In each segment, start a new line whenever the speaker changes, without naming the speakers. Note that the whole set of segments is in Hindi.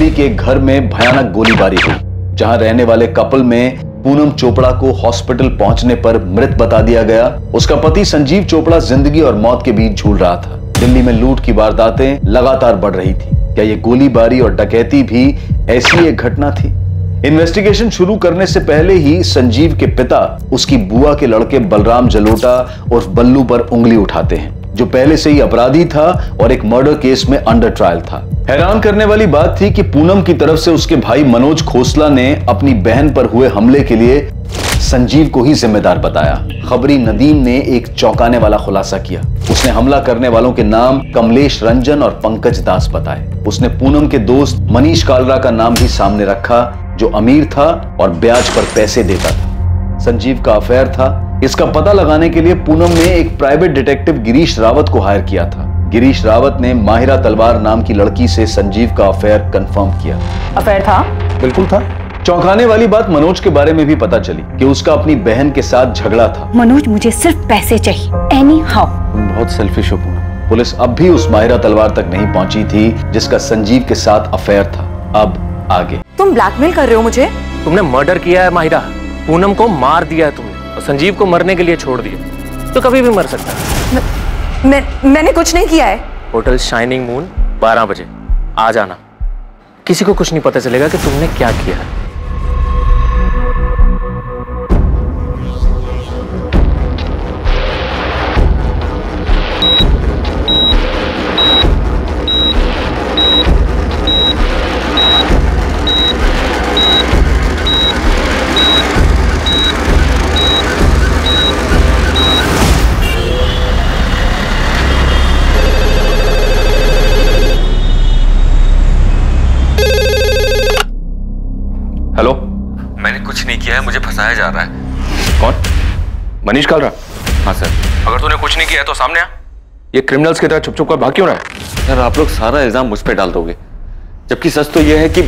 मुंबई के घर में भयानक गोलीबारी हुई, जहां रहने वाले कपल में पूनम चोपड़ा को हॉस्पिटल पहुंचने पर मृत बता दिया गया। उसका पति संजीव चोपड़ा जिंदगी और मौत के बीच झूल रहा था। दिल्ली में लूट की वारदातें लगातार बढ़ रही थी। क्या ये गोलीबारी और डकैती भी ऐसी एक घटना थी? इन्वेस्टिगेशन शुरू करने से पहले ही संजीव के पिता उसकी बुआ के लड़के बलराम जलोटा और बल्लू पर उंगली उठाते हैं, जो पहले से ही अपराधी था और एक मर्डर केस में अंडर ट्रायल था। हैरान करने वाली बात थी कि पूनम की तरफ से उसके भाई मनोज खोसला ने अपनी बहन पर हुए हमले के लिए संजीव को ही जिम्मेदार बताया। खबरी नदीम ने एक चौंकाने वाला खुलासा किया। उसने हमला करने वालों के नाम कमलेश रंजन और पंकज दास बताए। उसने पूनम के दोस्त मनीष कालरा का नाम भी सामने रखा, जो अमीर था और ब्याज पर पैसे देता था। संजीव का अफेयर था। इसका पता लगाने के लिए पूनम ने एक प्राइवेट डिटेक्टिव गिरीश रावत को हायर किया था। गिरीश रावत ने माहिरा तलवार नाम की लड़की से संजीव का अफेयर कंफर्म किया।
अफेयर था?
बिल्कुल था। चौंकाने वाली बात मनोज के बारे में भी पता चली कि उसका अपनी बहन के साथ झगड़ा था।
मनोज, मुझे सिर्फ पैसे चाहिए, एनी हाउ।
तुम बहुत सेल्फिश हो पूनम। पुलिस अब भी उस माहिरा तलवार तक नहीं पहुंची थी जिसका संजीव के साथ अफेयर था। अब आगे।
तुम ब्लैकमेल कर रहे हो मुझे?
तुमने मर्डर किया है माहिरा, पूनम को मार दिया है तुमने और संजीव को मरने के लिए छोड़ दिया। तो कभी भी मर सकता है।
मैंने कुछ नहीं किया है।
होटल शाइनिंग मून 12 बजे आ जाना। किसी को कुछ नहीं पता चलेगा कि तुमने क्या किया है।
हेलो, मैंने कुछ नहीं किया है, मुझे फंसाया जा रहा है। कौन? मनीष कालरा? हाँ सर। अगर तूने कुछ नहीं किया है तो सामने आ। ये क्रिमिनल्स की तरह छुप छुप कर भाग क्यों रहा है? सर, आप लोग सारा इल्जाम मुझ पे डाल दोगे, जबकि सच तो यह है कि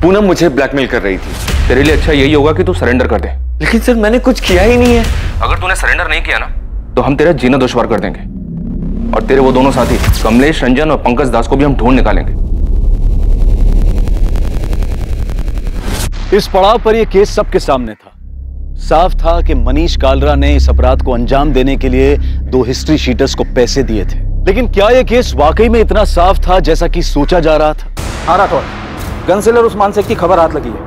पूनम मुझे ब्लैकमेल कर रही थी। तेरे लिए अच्छा यही होगा कि तू सरेंडर कर दे। लेकिन सर, मैंने कुछ किया ही नहीं है। अगर तूने सरेंडर नहीं किया ना, तो हम तेरा जीना दुश्वार कर देंगे और तेरे वो दोनों साथी कमलेश रंजन और पंकज दास को भी हम ढूंढ निकालेंगे।
इस पड़ाव पर यह केस सबके सामने था। साफ था कि मनीष कालरा ने इस अपराध को अंजाम देने के लिए 2 हिस्ट्री शीटर्स को पैसे दिए थे। लेकिन क्या यह केस वाकई में इतना साफ था जैसा कि सोचा जा रहा था?
हाँ राठौर, गनसेलर उस्मान शेख की खबर हाथ लगी है।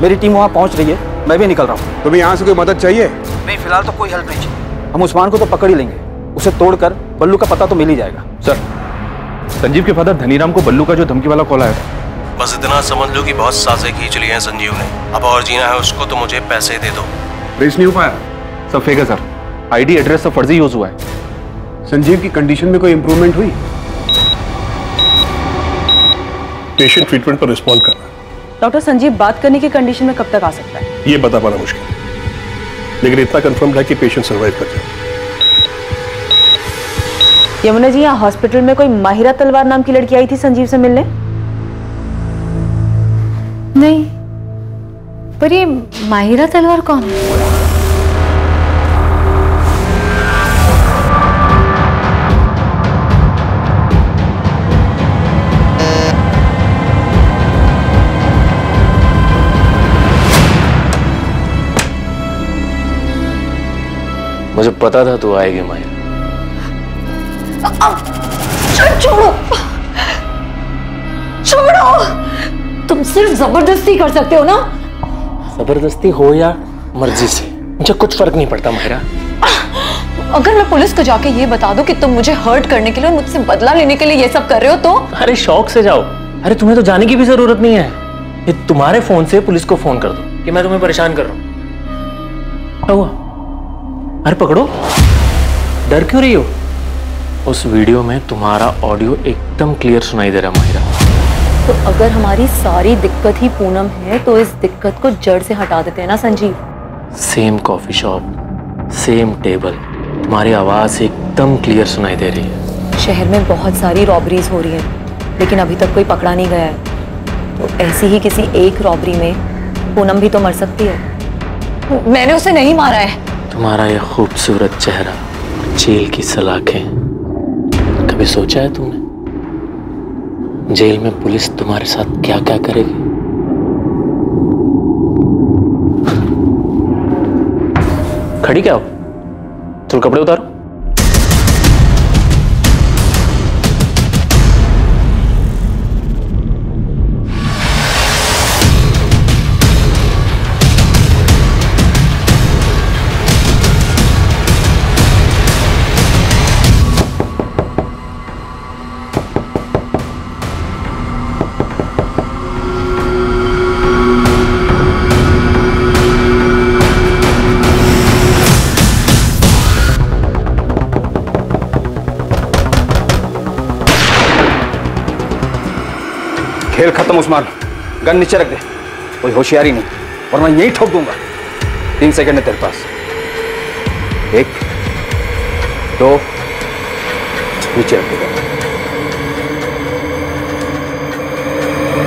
मेरी टीम वहां पहुंच रही है, मैं भी निकल रहा हूँ।
तुम्हें यहाँ से कोई मदद चाहिए?
नहीं, फिलहाल तो कोई हेल्प नहीं चाहिए। हम उस्मान को तो पकड़ ही लेंगे, उसे तोड़कर बल्लू का पता तो मिल ही जाएगा।
सर, संजीव के फादर धनीराम को बल्लू का जो धमकी वाला कॉल आया था,
बस इतना समझ लो कि बहुत साजें खींच ली हैं संजीव ने। अब और जीना है उसको तो मुझे पैसे दे दो।
ट्रेस नहीं हो पाया?
सब फेक है सर। आईडी एड्रेस सब फर्जी यूज हुआ है।
संजीव की कंडीशन में कोई इंप्रूवमेंट हुई?
पेशेंट ट्रीटमेंट पर रिस्पॉन्ड कर रहा है।
डॉक्टर, संजीव बात करने की कंडीशन में कब तक आ सकता है?
ये बता पाना मुश्किल है, लेकिन इतना कंफर्म है कि पेशेंट सर्वाइव कर जाए।
यमुना जी, यहाँ हॉस्पिटल में कोई माहिरा तलवार नाम की लड़की आई थी संजीव से मिलने?
नहीं, पर ये माहिरा तलवार कौन है?
मुझे पता था तू आएगी माहिरा।
छोड़ो, छोड़ो। तुम सिर्फ जबरदस्ती कर सकते हो ना?
जबरदस्ती हो या मर्जी से, मुझे कुछ फर्क नहीं पड़ता माहिरा।
अगर मैं पुलिस को जाके ये बता दूं कि तुम मुझे हर्ट करने के लिए और मुझसे बदला लेने के लिए ये सब कर रहे हो तो?
अरे शौक से जाओ। अरे तुम्हें तो जाने की भी जरूरत नहीं है। ये तुम्हारे फोन से पुलिस को फोन कर दो कि मैं तुम्हें परेशान कर रहा हूं। क्या हुआ? अरे पकड़ो, डर क्यों रही हो? उस वीडियो में तुम्हारा ऑडियो एकदम क्लियर सुनाई दे रहा है माहिरा।
तो अगर हमारी सारी दिक्कत ही पूनम है तो इस दिक्कत को जड़ से हटा देते हैं ना Sanjeev?
Same coffee shop, same table, तुम्हारी आवाज एकदम क्लियर सुनाई दे रही है।
शहर में बहुत सारी रॉबरीज हो रही हैं, लेकिन अभी तक कोई पकड़ा नहीं गया है। तो ऐसी ही किसी एक रॉबरी में पूनम भी तो मर सकती है। मैंने उसे नहीं मारा है।
तुम्हारा ये खूबसूरत चेहरा, जेल की सलाखें, कभी सोचा है तुमने जेल में पुलिस तुम्हारे साथ क्या क्या करेगी। खड़ी क्या हो? चलो कपड़े उतारो।
खेल खत्म उस्मान, गन नीचे रख दे। कोई होशियारी नहीं, वरना यही ठोक दूंगा। 3 सेकंड है तेरे पास। 1 2 नीचे रख दे।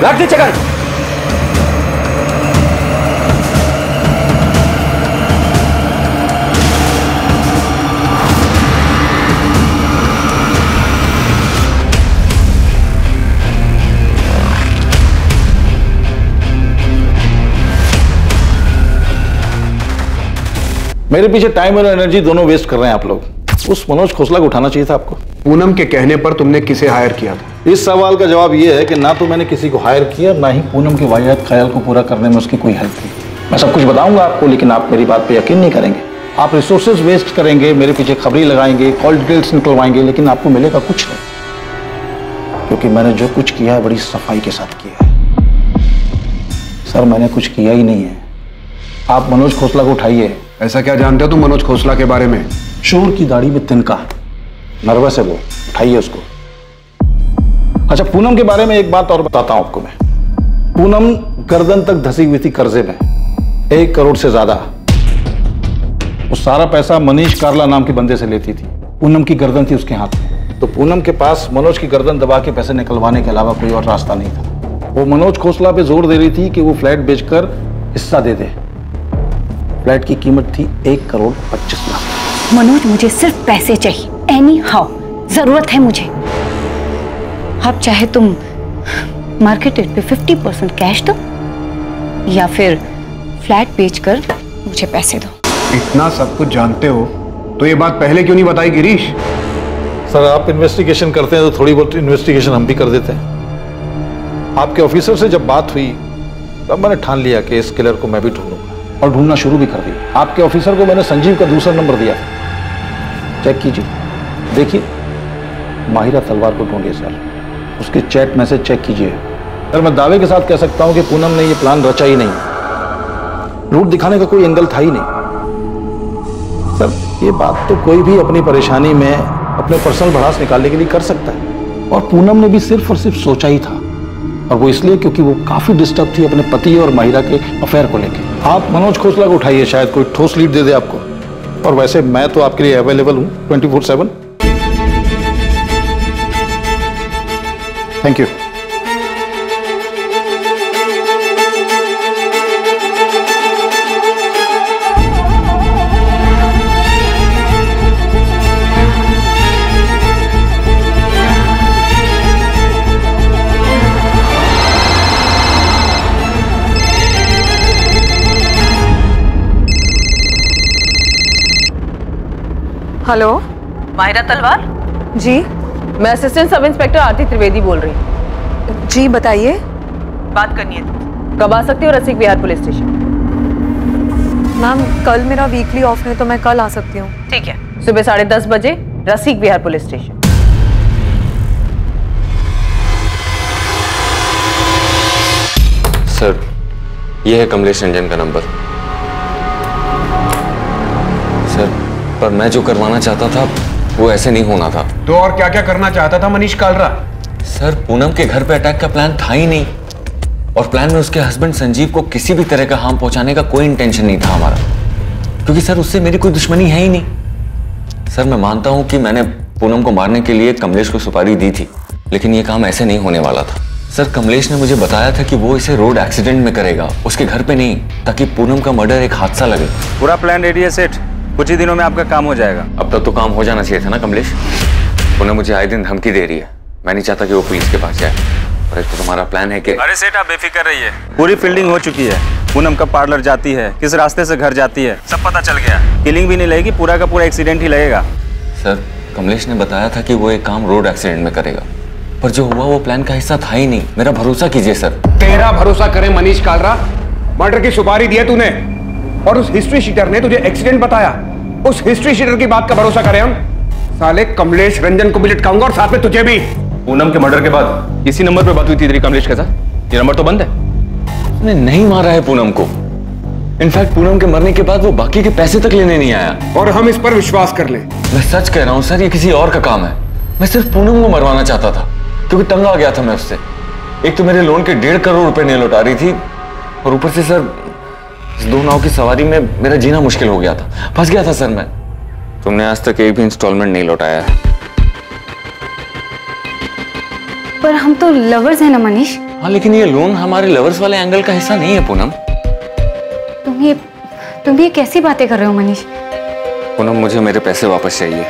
रख नीचे गन।
मेरे पीछे टाइम और एनर्जी दोनों वेस्ट कर रहे हैं आप लोग। उस मनोज खोसला को उठाना चाहिए था आपको।
पूनम के कहने पर तुमने किसे हायर किया था?
इस सवाल का जवाब यह है कि ना तो मैंने किसी को हायर किया, ना ही पूनम के वाहियात ख्याल को पूरा करने में उसकी कोई हेल्प की। मैं सब कुछ बताऊंगा आपको, लेकिन आप मेरी बात पे यकीन नहीं करेंगे। आप रिसोर्सेज वेस्ट करेंगे, मेरे पीछे खबरी लगाएंगे, कॉल डिटेल्स निकलवाएंगे, लेकिन आपको मिलेगा कुछ नहीं। क्योंकि मैंने जो कुछ किया है बड़ी सफाई के साथ किया है। सर मैंने कुछ किया ही नहीं है। आप मनोज खोसला को उठाइए।
ऐसा क्या जानते हो तुम मनोज खोसला के बारे में?
शोर की दाढ़ी में तिनका, नर्वस है वो, उठाइए उसको। अच्छा, पूनम के बारे में एक बात और बताता हूं आपको मैं। पूनम गर्दन तक धसी हुई थी कर्जे में, 1 करोड़ से ज्यादा। वो सारा पैसा मनीष कार्ला नाम के बंदे से लेती थी। पूनम की गर्दन थी उसके हाथ में, तो पूनम के पास मनोज की गर्दन दबा के पैसे निकलवाने के अलावा कोई और रास्ता नहीं था। वो मनोज खोसला पे जोर दे रही थी कि वो फ्लैट बेचकर हिस्सा दे दे। फ्लैट की कीमत थी 1 करोड़ 25 लाख।
मनोज, मुझे सिर्फ पैसे चाहिए, एनी हाउ जरूरत है मुझे। अब चाहे तुम मार्केट रेट पे 50% कैश दो या फिर फ्लैट बेचकर मुझे पैसे दो।
इतना सब कुछ जानते हो तो ये बात पहले क्यों नहीं बताई गिरीश?
सर आप इन्वेस्टिगेशन करते हैं तो थोड़ी बहुत इन्वेस्टिगेशन हम भी कर देते हैं। आपके ऑफिसर से जब बात हुई तब मैंने ठान लिया कि इस किलर को मैं भी ढूंढूंगा, और ढूंढना शुरू भी कर दिया। आपके ऑफिसर को मैंने संजीव का दूसरा नंबर दिया, चेक कीजिए, देखिए माहिरा तलवार को ढूंढिए सर, उसके चैट मैसेज चेक कीजिए। सर मैं दावे के साथ कह सकता हूं कि पूनम ने ये प्लान रचा ही नहीं। रूट दिखाने का कोई एंगल था ही नहीं। सर ये बात तो कोई भी अपनी परेशानी में अपने पर्सनल भड़ास निकालने के लिए कर सकता है, और पूनम ने भी सिर्फ और सिर्फ सोचा ही था, और वो इसलिए क्योंकि वो काफी डिस्टर्ब थी अपने पति और माहिरा के अफेयर को लेकर। आप मनोज खोसला को उठाइए, शायद कोई ठोस लीड दे दे आपको। और वैसे मैं तो आपके लिए अवेलेबल हूं 24/7। Thank you.
हेलो,
माहिरा तलवार?
जी मैं असिस्टेंट सब इंस्पेक्टर आरती त्रिवेदी बोल रही हूँ।
जी बताइए।
बात करनी है तो कब आ सकती हो रसिक विहार पुलिस स्टेशन?
मैम कल मेरा वीकली ऑफ है तो मैं कल आ सकती हूँ।
ठीक है, सुबह 10:30 बजे रसिक विहार पुलिस स्टेशन।
सर ये है कमलेश रंजन का नंबर। सर पर मैं जो करवाना चाहता था वो ऐसे नहीं होना था।
तो और क्या क्या करना चाहता था मनीष कालरा?
सर पूनम के घर पे अटैक का प्लान था ही नहीं, और प्लान में उसके हस्बैंड संजीव को किसी भी तरह का हार्म पहुंचाने का कोई इंटेंशन नहीं था हमारा, क्योंकि सर उससे मेरी कोई दुश्मनी है ही नहीं। सर मैं मानता हूं कि मैंने पूनम को मारने के लिए कमलेश को सुपारी दी थी, लेकिन ये काम ऐसे नहीं होने वाला था। सर कमलेश ने मुझे बताया था कि वो इसे रोड एक्सीडेंट में करेगा, उसके घर पे नहीं, ताकि पूनम का मर्डर एक हादसा लगे।
पूरा प्लान रेडी है सेठ, कुछ ही दिनों में आपका काम हो जाएगा।
अब तक तो काम हो जाना चाहिए था ना कमलेश। पूनम मुझे आए दिन धमकी दे रही है, मैं नहीं चाहता कि वो पुलिस के पास जाए। एक तो तुम्हारा प्लान है कि
अरे सेठ आप बेफिक्र रहिए, पूरी फील्डिंग हो चुकी है। पूनम कब पार्लर जाती है, किस रास्ते से घर जाती है, सब पता चल गया। किलिंग भी नहीं लगेगी, पूरा का पूरा एक्सीडेंट ही लगेगा।
सर कमलेश ने बताया था कि वो एक काम रोड एक्सीडेंट में करेगा, पर जो हुआ वो प्लान का हिस्सा था ही नहीं। मेरा भरोसा कीजिए सर।
तेरा भरोसा करे मनीष कालरा? मर्डर की सुपारी दी है तूने और उस हिस्ट्री शीटर ने तुझे एक्सीडेंट बताया। उस हिस्ट्री शीटर की बात का भरोसा करें हम? साले कमलेश रंजन को भी लटकाऊंगा और साथ में तुझे भी।
पूनम के मर्डर के बाद इसी नंबर पर बात हुई थी तेरी कमलेश के साथ? ये नंबर तो बंद है। उसने नहीं मारा है पूनम को। इनफैक्ट पूनम के मरने के बाद वो बाकी के पैसे तक लेने नहीं आया।
और हम इस पर विश्वास कर ले?
मैं सच कह रहा हूँ सर, ये किसी और का काम है। मैं सिर्फ पूनम को मरवाना चाहता था क्योंकि तंग आ गया था मैं उससे। एक तो मेरे लोन के 1.5 करोड़ रुपए नहीं लौटा रही थी और ऊपर से सर इस 2 नाव की सवारी में मेरा जीना मुश्किल हो गया था। फंस गया था सर मैं। तुमने आज तक एक भी इंस्टॉलमेंट नहीं लौटाया है।
पर हम तो लवर्स हैं ना मनीष।
हाँ लेकिन ये लोन हमारे लवर्स वाले एंगल का हिस्सा नहीं है पूनम।
तुम ये कैसी बातें कर रहे हो मनीष?
पूनम मुझे मेरे पैसे वापस चाहिए।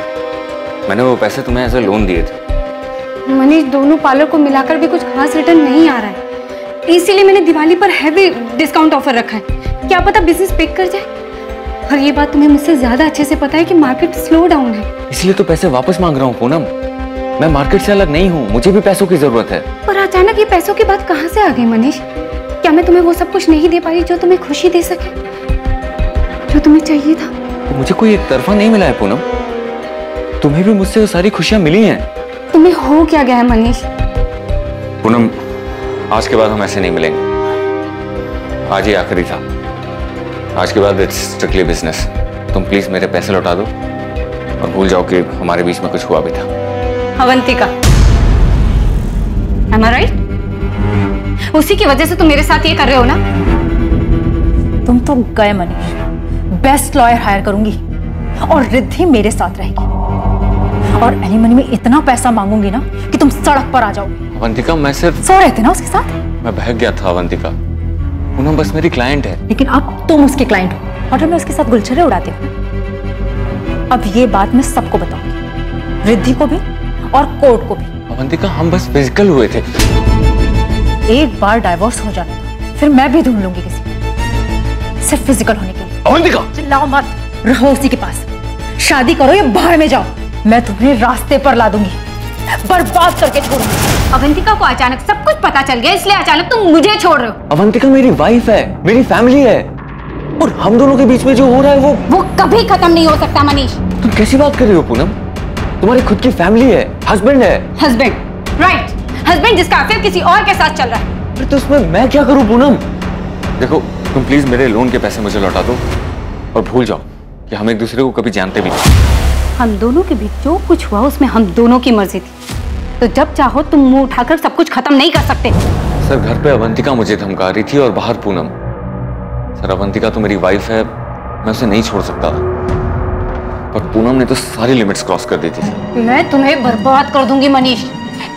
मैंने वो पैसे तुम्हें एज ए लोन दिए थे।
मनीष दोनों पार्लर को मिलाकर भी कुछ खास रिटर्न नहीं आ रहा है, इसीलिए मैंने दिवाली पर हैवी डिस्काउंट ऑफर रखा है। क्या पता बिजनेस पिक कर जाए। और ये बात तुम्हें मुझसे ज्यादा अच्छे से पता है कि मार्केट स्लो डाउन है।
इसलिए तो पैसे वापस मांग रहा हूँ पूनम। मैं मार्केट से अलग नहीं हूँ, मुझे भी पैसों की जरूरत है।
पर अचानक ये पैसों की बात कहाँ से आ गई मनीष? क्या मैं तुम्हें वो सब कुछ नहीं दे पाई जो तुम्हें खुशी दे सके, जो तुम्हें चाहिए था?
तो मुझे कोई एक तरफा नहीं मिला है पूनम। तुम्हें भी मुझसे वो सारी खुशियां मिली हैं।
तुम्हें हो क्या गया है मनीष?
पूनम आज के बाद हम ऐसे नहीं मिलेंगे। आज ही आखिरी था। आज के बाद इट्स स्ट्रिक्टली बिजनेस। तुम प्लीज मेरे पैसे लौटा दो और भूल जाओ कि हमारे बीच में कुछ हुआ भी था।
Avantika, am I right? उसी की वजह से तुम मेरे साथ ये कर रहे हो ना?
तुम तो गए मनीष। बेस्ट लॉयर हायर करूंगी और रिद्धि मेरे साथ रहेगी और एलिमनी में इतना पैसा मांगूंगी ना कि तुम सड़क पर आ जाओगे।
अवंतिका मैं सिर्फ
सो रहे थे ना उसके साथ?
मैं बहक गया था अवंतिका। पूनम बस मेरी क्लाइंट है।
लेकिन अब तुम उसके क्लाइंट हो, होटल में उसके साथ गुलछरे उड़ाते हो। अब ये बात मैं सबको बताऊंगी, रिद्धि को भी और कोर्ट को भी।
अवंतिका हम बस फिजिकल हुए थे।
एक बार डाइवोर्स हो जाने दो, फिर मैं भी ढूंढ लूंगी किसी, सिर्फ फिजिकल होने के लिए।
अवंतिका
चिल्लाओ मत, रहो उसी के पास। शादी करो या बाहर में जाओ, मैं तुम्हें रास्ते पर ला दूंगी, बर्बाद करके छोड़ूंगी।
अवंतिका को अचानक सब कुछ पता चल गया, इसलिए अचानक तुम मुझे छोड़ रहे हो।
अवंतिका मेरी वाइफ है, मेरी फैमिली है और हम दोनों के बीच में जो हो रहा है वो
कभी खत्म नहीं हो सकता मनीष।
तुम कैसी बात कर रही हो पूनम? तुम्हारी खुद की फैमिली है, हस्बैंड है।
हस्बैंड, राइट, हस्बैंड जिसका अफेयर किसी और के साथ चल रहा है।
तो उसमें मैं क्या करूं पूनम? देखो तुम प्लीज मेरे लोन के पैसे मुझे लौटा दो और भूल जाओ कि हम एक दूसरे को कभी जानते भी नहीं।
हम दोनों के बीच जो कुछ हुआ उसमें हम दोनों की मर्जी थी, तो जब चाहो तुम मुंह उठाकर सब कुछ खत्म नहीं कर सकते।
सर घर पे अवंतिका मुझे धमका रही थी और बाहर पूनम। सर अवंतिका तो मेरी वाइफ है, मैं उसे नहीं छोड़ सकता था, पर पूनम ने तो सारी लिमिट्स क्रॉस कर दी थी।
मैं तुम्हें बर्बाद कर दूंगी मनीष,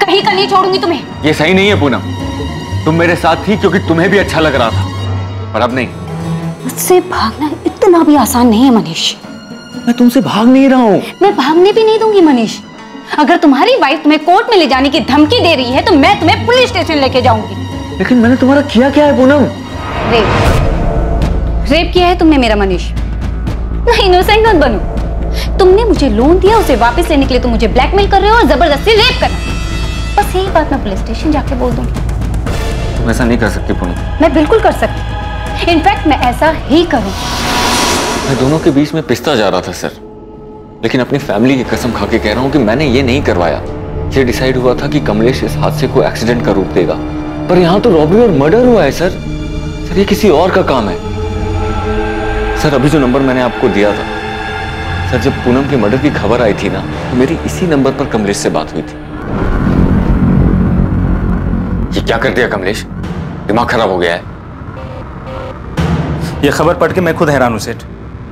कहीं का नहीं छोड़ूंगी तुम्हें।
ये सही नहीं है पूनम। तुम मेरे साथ थी क्योंकि तुम्हें भी अच्छा लग रहा था, पर अब नहीं।
मुझसे भागना इतना भी आसान नहीं है मनीष।
मैं तुमसे भाग नहीं रहा हूँ। मैं
भागने भी नहीं दूंगी मनीष। अगर तुम्हारी वाइफ तुम्हें कोर्ट में ले जाने की धमकी दे रही है तो मैं तुम्हें पुलिस स्टेशन लेके जाऊंगी।
लेकिन मैंने तुम्हारा किया क्या है पूनम?
रेप किया है तुमने मेरा मनीष। नहीं, इनोसेंट मत बनो। तुमने मुझे लोन दिया, उसे वापस लेने के लिए तुम मुझे ब्लैकमेल कर रहे हो और जबरदस्ती रेप कर रहे हो। बस यही बात मैं पुलिस स्टेशन जाके बोल दूंगी।
तुम ऐसा नहीं कर सकती पूनम।
मैं बिल्कुल कर सकती, इनफैक्ट मैं ऐसा ही करूंगी।
मैं दोनों के बीच में पिसता जा रहा था सर, लेकिन अपनी फैमिली की कसम खा के कह रहा हूं कि मैंने ये नहीं करवाया। ये डिसाइड हुआ था कि कमलेश इस हादसे को एक्सीडेंट का रूप देगा, पर यहाँ तो रॉबरी और मर्डर हुआ है सर। सर ये किसी और का काम है। सर अभी जो नंबर मैंने आपको दिया था सर, जब पूनम के मर्डर की खबर आई थी ना, तो मेरी इसी नंबर पर कमलेश से बात हुई थी। ये क्या कर दिया कमलेश? दिमाग खराब हो गया है।
ये खबर पढ़ के मैं खुद हैरान हूँ सेठ।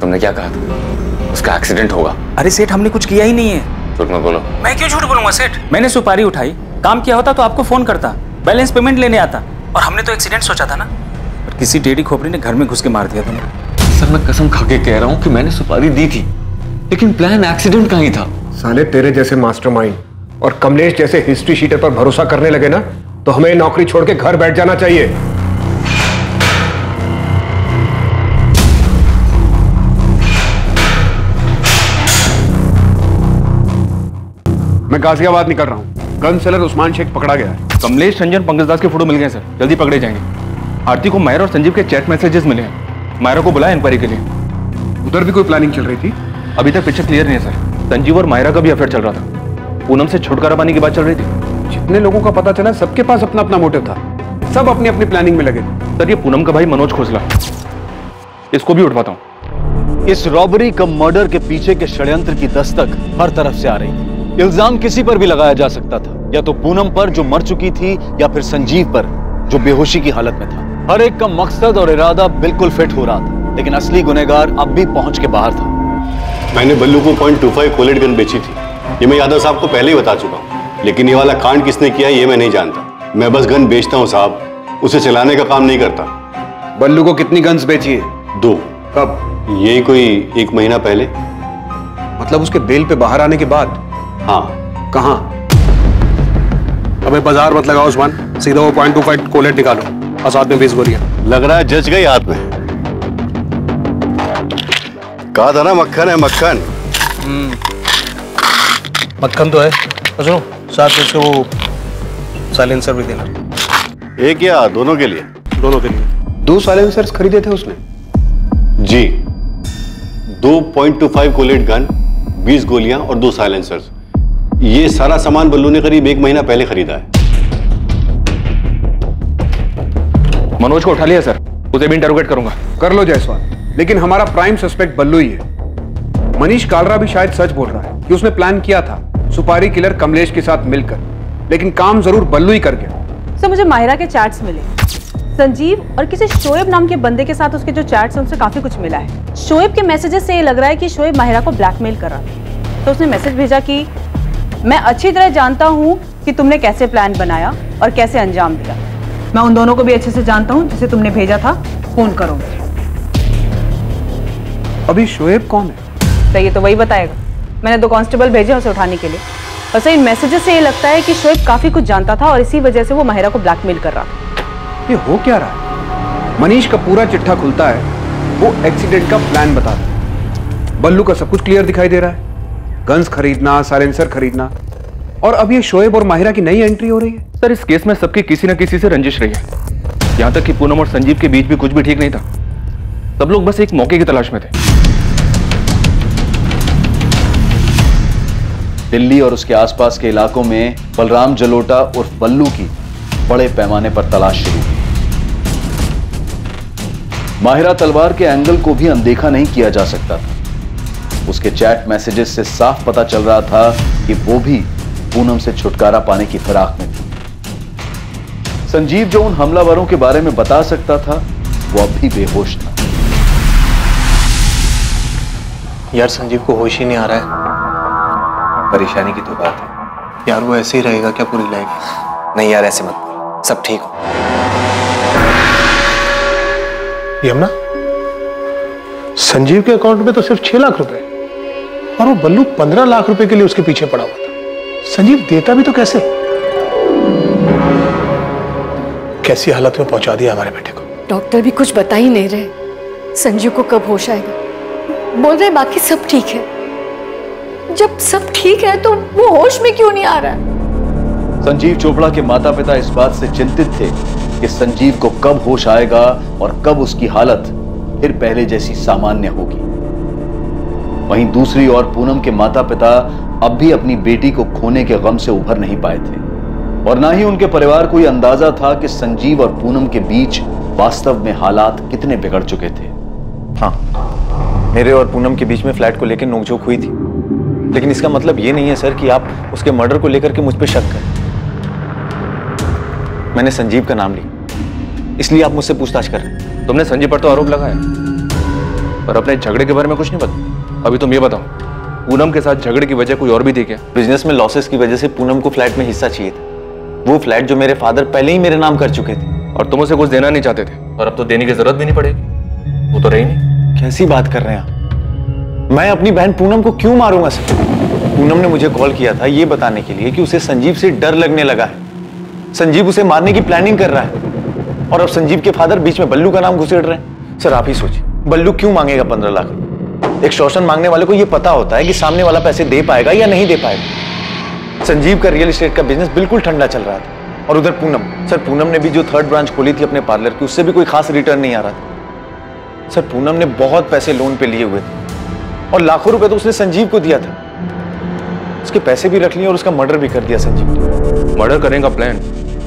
तुमने क्या कहा था? उसका एक्सीडेंट होगा।
अरे सेठ हमने कुछ किया ही नहीं है।
झूठ मत बोलो।
मैं क्यों झूठ बोलूंगा सेठ? मैंने सुपारी उठाई, काम किया होता तो आपको फोन करता, बैलेंस पेमेंट लेने आता, और हमने तो एक्सीडेंट सोचा था ना। पर किसी टेढ़ी खोपड़ी ने घर में घुस के मार दिया तुम्हें।
सर मैं कसम खा के कह रहा हूँ कि मैंने सुपारी दी थी, लेकिन प्लान एक्सीडेंट का ही था।
साले तेरे जैसे मास्टरमाइंड और कमलेश जैसे हिस्ट्री शीटर पर भरोसा करने लगे ना, तो हमें नौकरी छोड़ के घर बैठ जाना चाहिए। मैं गाजियाबाद निकल रहा हूं। गन सेलर उस्मान शेख पकड़ा गया है।
कमलेश रंजन पंकज दास के फोटो मिल गए सर, जल्दी पकड़े जाएंगे। आरती को मायरा और संजीव के चैट मैसेजेस मिले हैं। मायरा को बुलाया इंक्वायरी के लिए।
उधर भी कोई प्लानिंग चल रही थी?
अभी तक पिक्चर क्लियर नहीं है सर। संजीव और मायरा का भी अफेयर चल रहा था। पूनम से छुटकारा पाने की बात चल रही थी।
जितने लोगों का पता चला सबके पास अपना अपना मोटिव था। सब अपनी अपनी प्लानिंग में लगे थे।
सर ये पूनम का भाई मनोज खोसला, इसको भी उठवाता हूँ।
इस रॉबरी कम मर्डर के पीछे के षड्यंत्र की दस्तक हर तरफ से आ रही थी। इल्जाम किसी पर भी लगाया जा सकता था, या तो पूनम पर जो मर चुकी थी, या फिर संजीव पर जो बेहोशी की हालत में था। हर एक का मकसद और इरादा बिल्कुल फिट हो रहा था, लेकिन असली गुनहगार अब भी पहुंच के बाहर था।
मैंने बल्लू को .25 कोलेट गन बेची थी, ये मैं यादव साहब को पहले ही बता चुका हूँ। लेकिन ये वाला कांड किसने किया ये मैं नहीं जानता। मैं बस गन बेचता हूँ साहब, उसे चलाने का काम नहीं करता।
बल्लू को कितनी गन्स बेची है?
2।
कब?
ये कोई 1 महीना पहले।
मतलब उसके बेल पे बाहर आने के बाद?
हाँ।
कहाँ?
अबे बाजार मत लगाओ उस्मान, सीधा वो .25 कोलेट निकालो और साथ में 20 गोलियां।
लग रहा है जज गई हाथ में। कहा था ना मक्खन है मक्खन।
मक्खन तो है। सुनो साथ में इसको वो साइलेंसर भी देना।
एक या दोनों के लिए?
दोनों के लिए।
2 साइलेंसर्स खरीदे थे उसने?
जी, 2 .25 कोलेट गन, 20 गोलियां और 2 साइलेंसर्स। ये सारा सामान बल्लू ने करीब 1 महीना पहले खरीदा है।
मनोज को उठा लिया सर, उसे भी इंटरोगेट करूंगा।
कर लो जायसवाल, लेकिन हमारा प्राइम सस्पेक्ट बल्लू ही है। मनीष कालरा भी शायद सच बोल रहा है कि उसने प्लान किया था सुपारी किलर कमलेश के साथ मिलकर, लेकिन काम जरूर बल्लू ही कर गया।
सर मुझे माहिरा के चैट्स मिले। संजीव और किसी शोएब नाम के बंदे के साथ उसके जो चैट्स हैं उनसे काफी कुछ मिला है। शोएब के मैसेजेस से ये लग रहा है कि शोएब माहिरा को ब्लैकमेल कर रहा था। तो उसने मैसेज भेजा कि मैं अच्छी तरह जानता हूँ कि तुमने कैसे प्लान बनाया और कैसे अंजाम दिया। मैं उन दोनों को भी अच्छे से जानता हूँ जिसे तुमने भेजा था, फोन करो।
अभी शोएब कौन है?
तो ये तो वही बताएगा। मैंने 2 कांस्टेबल भेजे उसे उठाने के लिए। वैसे इन मैसेजेस से ये लगता है कि शोएब काफी कुछ जानता था और इसी वजह से वो माहिरा को ब्लैकमेल कर रहा था।
ये हो क्या रहा है? मनीष का पूरा चिट्ठा खुलता है, वो एक्सीडेंट का प्लान बताता है। बल्लू का सब कुछ क्लियर दिखाई दे रहा है, गन्स खरीदना, साइलेंसर खरीदना, और अब ये शोएब और माहिरा की नई एंट्री हो रही है।
सर इस केस में सबकी किसी न किसी से रंजिश रही है। यहाँ तक कि पूनम और संजीव के बीच भी कुछ भी ठीक नहीं था। सब लोग बस एक मौके की तलाश में थे।
दिल्ली और उसके आसपास के इलाकों में बलराम जलोटा उर्फ बल्लू की बड़े पैमाने पर तलाश शुरू हुई। माहिरा तलवार के एंगल को भी अनदेखा नहीं किया जा सकता था। उसके चैट मैसेजेस से साफ पता चल रहा था कि वो भी पूनम से छुटकारा पाने की फिराक में थी। संजीव जो उन हमलावरों के बारे में बता सकता था, वो अब भी बेहोश था।
यार संजीव को होश ही नहीं आ रहा है।
परेशानी की तो बात है
यार, वो ऐसे ही रहेगा क्या पूरी लाइफ?
नहीं यार ऐसे मत बोल, सब ठीक हो।
यमुना, संजीव के अकाउंट में तो सिर्फ 6 लाख रुपए और वो बल्लू 15 लाख रुपए के लिए उसके पीछे पड़ा हुआ था। संजीव देता भी तो कैसे? कैसी हालत में पहुंचा दिया हमारे बेटे को।
डॉक्टर भी कुछ बता ही नहीं रहे संजीव को कब होश आएगा। बोल रहे बाकी सब ठीक है। जब सब ठीक है तो वो होश में क्यों नहीं आ रहा है?
संजीव चोपड़ा के माता पिता इस बात से चिंतित थे कि संजीव को कब होश आएगा और कब उसकी हालत फिर पहले जैसी सामान्य होगी। वहीं दूसरी ओर पूनम के माता पिता अब भी अपनी बेटी को खोने के गम से उभर नहीं पाए थे, और ना ही उनके परिवार को यह अंदाजा था कि संजीव और पूनम के बीच वास्तव में हालात कितने बिगड़ चुके थे।
हाँ, मेरे और पूनम के बीच में फ्लैट को लेकर नोकझोंक हुई थी, लेकिन इसका मतलब ये नहीं है सर कि आप उसके मर्डर को लेकर के मुझ पर शक करें। मैंने संजीव का नाम लिया, इसलिए आप मुझसे पूछताछ कर रहे हैं।
तुमने संजीव पर तो आरोप लगाया, पर अपने झगड़े के बारे में कुछ नहीं बताया। अभी तुम ये बताओ, पूनम के साथ झगड़े की वजह कोई और भी थी क्या?
बिजनेस में लॉसेस की वजह से पूनम को फ्लैट में हिस्सा चाहिए था। वो फ्लैट जो मेरे फादर पहले ही मेरे नाम कर चुके थे,
और तुम उसे कुछ देना नहीं चाहते थे, और अब तो देने की जरूरत भी नहीं पड़ेगी। वो तो रही नहीं।
कैसी बात कर रहे हैं आप? मैं अपनी बहन पूनम को क्यों मारूंगा सर? पूनम ने मुझे कॉल किया था ये बताने के लिए कि उसे संजीव से डर लगने लगा है। संजीव उसे मारने की प्लानिंग कर रहा है और अब संजीव के फादर बीच में बल्लू का नाम घुसेड़ रहे हैं। सर आप ही सोचिए, बल्लू क्यों मांगेगा 15 लाख? एक शोषण मांगने वाले को यह पता होता है कि सामने वाला पैसे दे पाएगा या नहीं दे पाएगा। संजीव का रियल एस्टेट का बिजनेस बिल्कुल ठंडा चल रहा था और उधर पूनम, सर पूनम ने भी जो 3rd ब्रांच खोली थी अपने पार्लर की, उससे भी कोई खास रिटर्न नहीं आ रहा था। सर पूनम ने बहुत पैसे लोन पे लिए हुए थे और लाखों रुपए तो उसने संजीव को दिया था। उसके पैसे भी रख लिए और उसका मर्डर भी कर दिया संजीव ने।
मर्डर करने का प्लान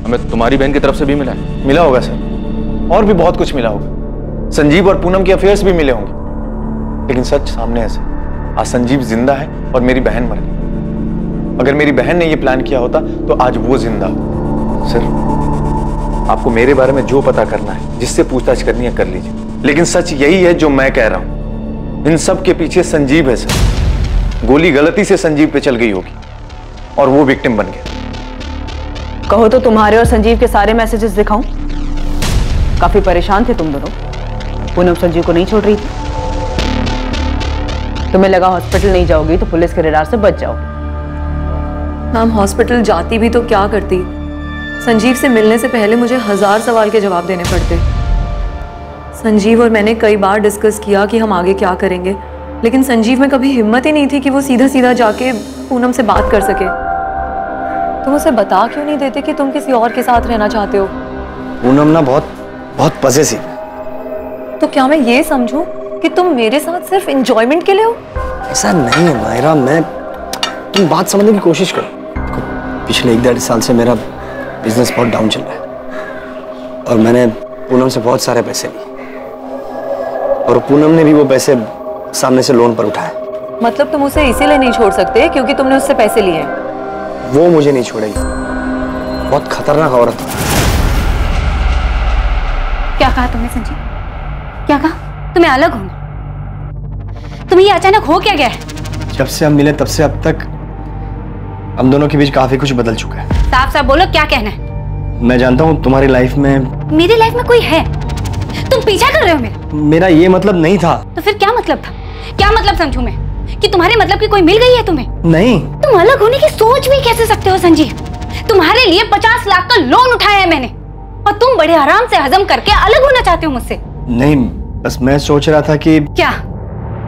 हमें तुम्हारी बहन की तरफ से भी मिला है।
मिला होगा सर, और भी बहुत कुछ मिला होगा। संजीव और पूनम के अफेयर्स भी मिले होंगे, लेकिन सच सामने है सर। आज संजीव जिंदा है और मेरी बहन मर गई। अगर मेरी बहन ने यह प्लान किया होता तो आज वो जिंदा हो। सर आपको मेरे बारे में जो पता करना है, जिससे पूछताछ करनी है कर लीजिए, लेकिन सच यही है जो मैं कह रहा हूं। इन सब के पीछे संजीव है सर। गोली गलती से संजीव पे चल गई होगी और वो विक्टिम बन गया।
कहो तो तुम्हारे और संजीव के सारे मैसेजेस दिखाऊं? काफी परेशान थे तुम दोनों। पूनम संजीव को नहीं छोड़ रही थी। तुम्हें लगा हॉस्पिटल नहीं जाओगी तो पुलिस के रडार से बच जाओगी।
मैम हॉस्पिटल जाती भी तो क्या करती? संजीव से मिलने से पहले मुझे 1000 सवाल के जवाब देने पड़ते। संजीव और मैंने कई बार डिस्कस किया कि हम आगे क्या करेंगे, लेकिन संजीव में कभी हिम्मत ही नहीं थी कि वो सीधा सीधा जाके पूनम से बात कर सके। तुम उसे बता क्यों नहीं देते कि तुम किसी और के साथ रहना चाहते हो?
पूनम ना बहुत पजेसिव।
तो क्या मैं ये समझूं कि तुम मेरे साथ सिर्फ एंजॉयमेंट के लिए हो?
ऐसा नहीं है मायरा, तुम बात समझने की कोशिश करो। पिछले 1-1.5 साल से मेरा बिजनेस बहुत डाउन चल रहा है और मैंने पूनम से बहुत सारे पैसे लिए और पूनम ने भी वो पैसे सामने से लोन पर उठाए।
मतलब तुम उसे इसीलिए नहीं छोड़ सकते क्योंकि तुमने उससे पैसे लिए हैं?
वो मुझे नहीं छोड़ेगी। बहुत खतरनाक औरत है।
क्या कहा तुमने संजीव? क्या कहा? तुम्हें अलग होना? तुम्हें ये अचानक हो क्या गया है?
जब से हम मिले तब से अब तक हम दोनों के बीच काफी कुछ बदल चुका है।
साफ साफ बोलो, क्या कहना है?
मैं जानता हूँ तुम्हारी लाइफ में,
मेरी लाइफ में कोई है। तुम पीछा कर रहे हो मेरा?
मेरा ये मतलब नहीं था।
तो फिर क्या मतलब था? क्या मतलब समझूं मैं? कि तुम्हारे मतलब की कोई मिल गई है तुम्हें?
नहीं।
तुम अलग होने की सोच भी कैसे सकते हो संजीव? तुम्हारे लिए 50 लाख का लोन उठाया है मैंने और तुम बड़े आराम से हजम करके अलग होना चाहते हो मुझसे।
नहीं, बस मैं सोच रहा था कि
क्या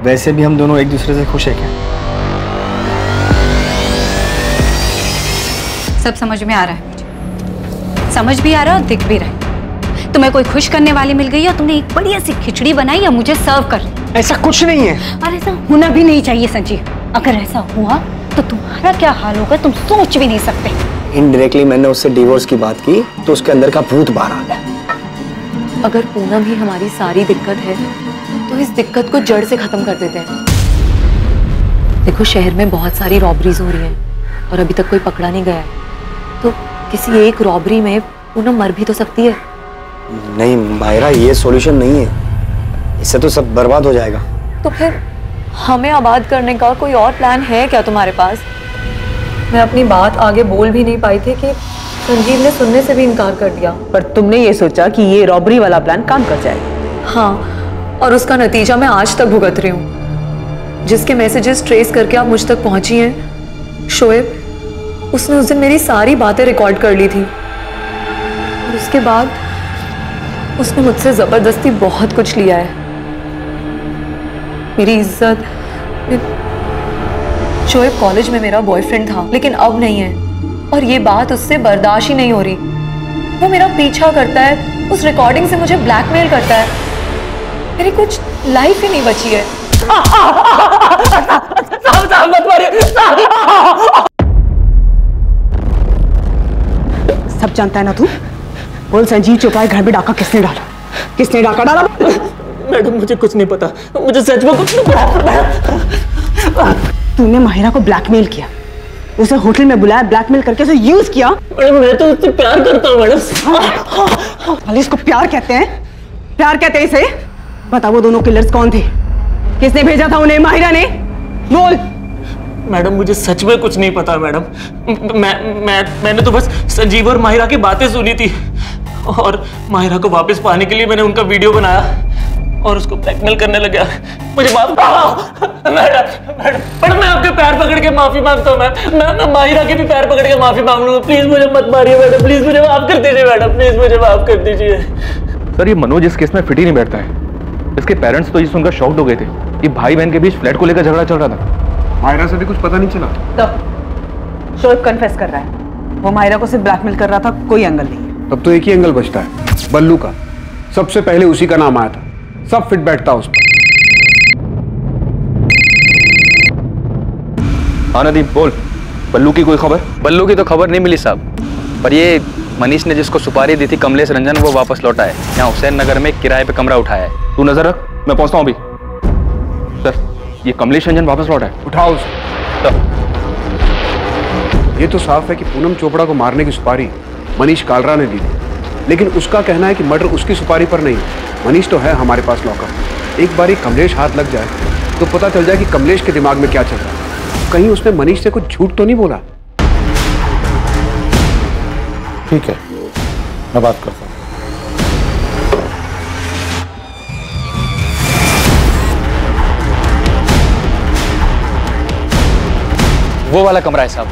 वैसे भी हम दोनों एक दूसरे से खुश है क्या?
सब समझ में आ रहा है मुझे, समझ भी आ रहा है और दिख भी रहा है। तुम्हें कोई खुश करने वाली मिल गई और तुमने एक बढ़िया सी खिचड़ी बनाई और मुझे सर्व कर ली।
ऐसा कुछ नहीं है।
और ऐसा होना भी नहीं चाहिए संजीव। अगर ऐसा हुआ तो तुम्हारा क्या हाल होगा तुम सोच भी नहीं सकते।
इनडायरेक्टली मैंने उससे डिवोर्स की बात की तो उसके अंदर का भूत बाहर आ गया।
अगर पूनम ही हमारी सारी दिक्कत है तो इस दिक्कत को जड़ से खत्म कर देते हैं। देखो शहर में बहुत सारी रॉबरीज हो रही हैं और अभी तक कोई पकड़ा नहीं गया है, तो किसी एक रॉबरी में पूनम मर भी तो सकती है।
नहीं मायरा, ये सॉल्यूशन नहीं है, इससे तो सब बर्बाद हो जाएगा।
तो फिर हमें आबाद करने का कोई और प्लान है क्या तुम्हारे पास? मैं अपनी बात आगे बोल भी नहीं पाई थी कि संजीव ने सुनने से भी इनकार कर दिया।
पर तुमने ये सोचा कि ये रॉबरी वाला प्लान काम कर जाएगा।
हाँ, और उसका नतीजा मैं आज तक भुगत रही हूँ। जिसके मैसेजेस ट्रेस करके आप मुझ तक पहुंची हैं, शोएब, उसने उस दिन मेरी सारी बातें रिकॉर्ड कर ली थी और उसके बाद उसने मुझसे जबरदस्ती बहुत कुछ लिया है। मेरी इज्जत। शोएब कॉलेज में मेरा बॉयफ्रेंड था लेकिन अब नहीं है और ये बात उससे बर्दाश्त ही नहीं हो रही। वो मेरा पीछा करता है, उस रिकॉर्डिंग से मुझे ब्लैकमेल करता है। मेरी कुछ लाइफ ही नहीं बची है।
सब जानता है ना तू? बोल संजीव चोपड़ा घर में डाका किसने डाला? किसने डाका डाला?
मैडम मुझे कुछ नहीं पता, मुझे सच में कुछ नहीं पता।
तूने माहिरा को ब्लैकमेल किया, उसे होटल में बुलाया, ब्लैकमेल करके उसे यूज किया।
मैडम मैं तो उससे प्यार करता हूँ मैडम।
भले इसको प्यार कहते हैं? प्यार कहते हैं इसे? बता वो दोनों किलर्स कौन थे? किसने भेजा था उन्हें? माहिरा ने? बोल।
मैडम मुझे सच में कुछ नहीं पता मैडम। मैंने तो बस संजीव और माहिरा की बातें सुनी थी और माहिरा को वापस पाने के लिए मैंने उनका वीडियो बनाया। और उसको ब्लैकमेल करने लगा। मुझे माफ कर मैडम, मैं आपके पैर पकड़ के माफी मांगता हूँ। मैं माहिरा के भी पैर पकड़ के माफी मांग लूंगा। प्लीज मुझे मत मारिए मैडम, प्लीज मुझे माफ कर दीजिए मैडम, प्लीज मुझे माफ कर दीजिए।
सर ये मनोज इस केस में फिट ही नहीं बैठता है। इसके पेरेंट्स तो ये सुनकर शॉक्ड हो गए थे कि भाई बहन के बीच फ्लैट को लेकर झगड़ा चल रहा था।
माहिरा से भी कुछ पता नहीं चला?
तो शोएब कन्फेस कर रहा है, वो माहिरा को सिर्फ ब्लैकमेल कर रहा था, कोई एंगल नहीं है।
तब तो एक ही एंगल बचता है, बल्लू का। सबसे पहले उसी का नाम आया था, सब फिट बैठता उस पर।
हाँ नदीम बोल, बल्लू की कोई खबर?
बल्लू की तो खबर नहीं मिली साहब, पर ये मनीष ने जिसको सुपारी दी थी कमलेश रंजन, वो वापस लौटा है। यहाँ हुसैन नगर में किराए पे कमरा उठाया है।
तू नजर रख, मैं पहुंचता हूँ अभी। सर ये कमलेश रंजन वापस लौटा है?
उठाओ उसे। ये तो साफ है कि पूनम चोपड़ा को मारने की सुपारी मनीष कालरा ने दी थी, लेकिन उसका कहना है कि मर्डर उसकी सुपारी पर नहीं। मनीष तो है हमारे पास लॉकअप, एक बार ही कमलेश हाथ लग जाए तो पता चल जाए कि कमलेश के दिमाग में क्या चल रहा है। कहीं उसने मनीष से कुछ झूठ तो नहीं बोला?
ठीक है, मैं बात करता हूँ।
वो वाला कमरा है साहब।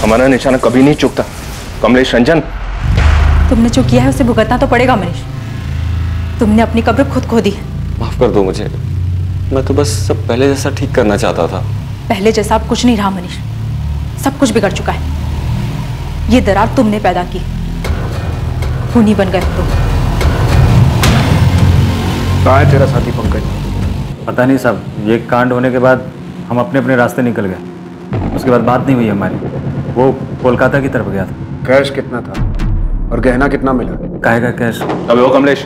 हमारा निशाना कभी नहीं चूकता। कमलेश रंजन,
तुमने जो किया है उसे भुगतना तो पड़ेगा मनीष। तुमने अपनी कब्र खुद खो दी।
माफ कर दो मुझे, मैं तो बस सब पहले जैसा ठीक करना चाहता था।
पहले जैसा अब कुछ नहीं रहा मनीष, सब कुछ बिगड़ चुका है। ये दरार तुमने पैदा की, खूनी बन गए तुम।
कहाँ है तेरा साथी पंकज?
पता नहीं साहब, ये कांड होने के बाद हम अपने अपने रास्ते निकल गए। उसके बाद बात नहीं हुई हमारी। वो कोलकाता की तरफ गया था।
कैश कितना था और गहना कितना मिला?
काहे का कैश?
अबे वो कमलेश,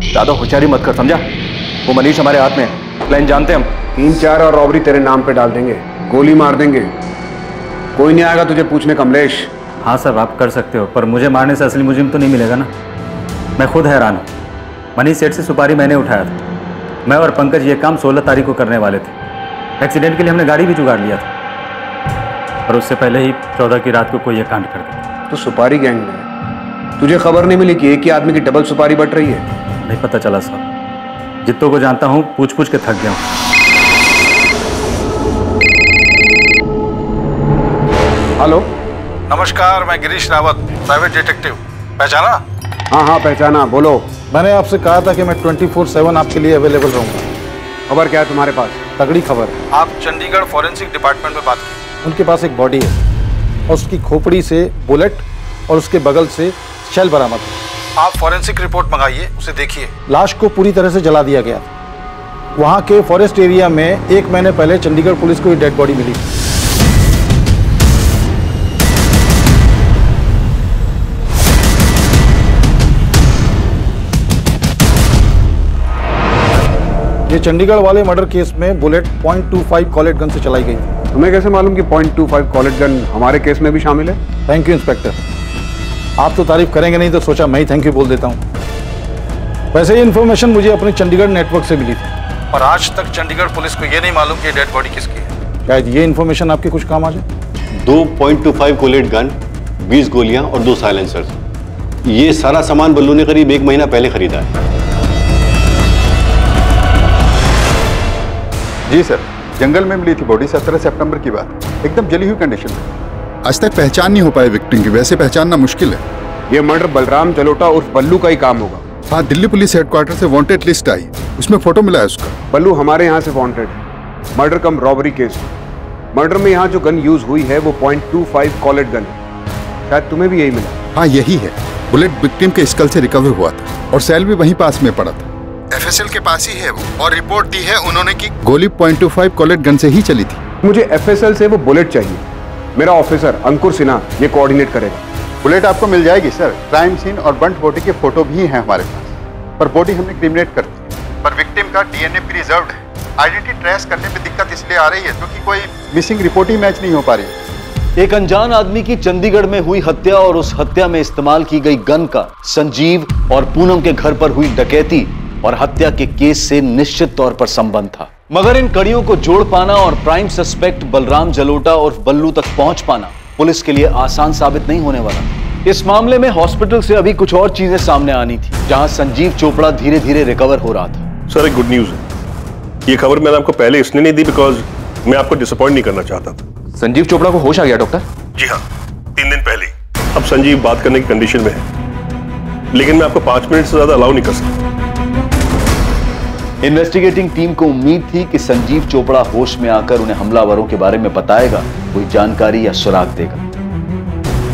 ज्यादा होशियारी मत कर, समझा? वो मनीष हमारे हाथ में है, प्लान जानते हैं हम।
3-4 और रॉबरी तेरे नाम पे डाल देंगे, गोली मार देंगे, कोई नहीं आएगा तुझे पूछने। कमलेश,
हाँ साहब आप कर सकते हो, पर मुझे मारने से असली मुजरिम तो नहीं मिलेगा ना। मैं खुद हैरान हूँ। मनीष सेठ से सुपारी मैंने उठाया था। मैं और पंकज ये काम 16 तारीख को करने वाले थे। एक्सीडेंट के लिए हमने गाड़ी भी जुगाड़ लिया था, और उससे पहले ही 14 की रात को कोई ये कांड कर दिया।
तो सुपारी गैंग में तुझे खबर नहीं मिली कि एक ही आदमी की डबल सुपारी बट रही है?
नहीं पता चला साहब, जितों को जानता हूँ पूछ पूछ के थक गया हूँ।
हेलो,
नमस्कार, मैं गिरीश रावत, प्राइवेट डिटेक्टिव। पहचाना?
हाँ हाँ पहचाना, बोलो।
मैंने आपसे कहा था कि मैं 24/7 आपके लिए अवेलेबल रहूंगा।
खबर क्या है तुम्हारे पास?
तगड़ी खबर है। आप चंडीगढ़ फॉरेंसिक डिपार्टमेंट में बात की। उनके पास एक बॉडी है और उसकी खोपड़ी से बुलेट और उसके बगल से शेल बरामद है। आप फॉरेंसिक रिपोर्ट मंगाइए, उसे देखिए। लाश को पूरी तरह से जला दिया गया। वहाँ के फॉरेस्ट एरिया में 1 महीने पहले चंडीगढ़ पुलिस को ये डेड बॉडी मिली। ये चंडीगढ़ वाले मर्डर केस में बुलेट .25 कॉलेट गन से चलाई गई थी।
तुम्हें कैसे मालूम कि .25 कॉलेट गन हमारे केस में भी शामिल है?
थैंक यू इंस्पेक्टर, आप तो तारीफ करेंगे नहीं तो सोचा मैं ही थैंक यू बोल देता हूँ। वैसे ये इन्फॉर्मेशन मुझे अपने चंडीगढ़ नेटवर्क से मिली थी, और आज तक चंडीगढ़ पुलिस को ये नहीं मालूम कि डेड बॉडी किसकी है। शायद ये इन्फॉर्मेशन आपके कुछ काम आ जाए।
2 .25 कोलेट गन, 20 गोलियां और 2 साइलेंसर्स। ये सारा सामान बल्लू ने करीब 1 महीना पहले खरीदा है।
जी सर, जंगल में मिली थी बॉडी 17 सितंबर की बात, एकदम जली हुई कंडीशन में।
आज तक पहचान नहीं हो पाई विक्टिम की, वैसे पहचानना मुश्किल है।
ये मर्डर बलराम जलोटा उर्फ बल्लू का ही काम होगा।
हाँ, दिल्ली पुलिस हेडक्वार्टर से वांटेड लिस्ट आई, उसमें फोटो मिला है उसका।
बल्लू हमारे यहाँ से wanted, murder cum robbery case. Murder में यहाँ जो गन यूज हुई है वो .25 कॉलेट गन है। शायद तुम्हें भी यही मिला।
हाँ यही है। बुलेट विक्टिम के स्कल से रिकवर हुआ था और सेल भी वहीं पास में पड़ा था। FSL के पास ही है वो, और रिपोर्ट दी है उन्होंने कि गोली .25 कॉलेट गन से ही चली थी।
मुझे FSL से वो बुलेट चाहिए। मेरा ऑफिसर अंकुर सिन्हा ये कोऑर्डिनेट करेगा।
बुलेट आपको मिल जाएगी सर। क्राइम सीन और बंट बॉडी के फोटो भी हैं हमारे पास, पर बॉडी हमने क्रिमिनेट कर दी, पर विक्टिम का DNA प्रिजर्व्ड है। आइडेंटिटी ट्रेस करने में दिक्कत इसलिए आ रही है क्योंकि कोई मिसिंग रिपोर्ट ही मैच नहीं हो पा रही।
एक अनजान आदमी की चंडीगढ़ में हुई हत्या और उस हत्या में इस्तेमाल की गई गन का संजीव और पूनम के घर पर हुई डकैती और हत्या के केस से निश्चित तौर पर संबंध था। मगर इन कड़ियों को जोड़ पाना और प्राइम सस्पेक्ट बलराम जलोटा और बल्लू तक पहुंच पाना पुलिस के लिए आसान साबित नहीं होने वाला। इस मामले में हॉस्पिटल से अभी कुछ और चीजें सामने आनी थी, जहां संजीव चोपड़ा धीरे धीरे रिकवर हो रहा था।
सर, एक गुड न्यूज है। ये खबर मैंने आपको पहले इसलिए नहीं दी बिकॉज मैं आपको डिसअपॉइंट नहीं करना चाहता था।
संजीव चोपड़ा को होश आ गया डॉक्टर?
जी हाँ, 3 दिन पहले। अब संजीव बात करने की कंडीशन में है, लेकिन मैं आपको 5 मिनट से ज्यादा अलाउ नहीं कर सकता।
इन्वेस्टिगेटिंग टीम को उम्मीद थी कि संजीव चोपड़ा होश में आकर उन्हें हमलावरों के बारे में बताएगा, कोई जानकारी या सुराग देगा।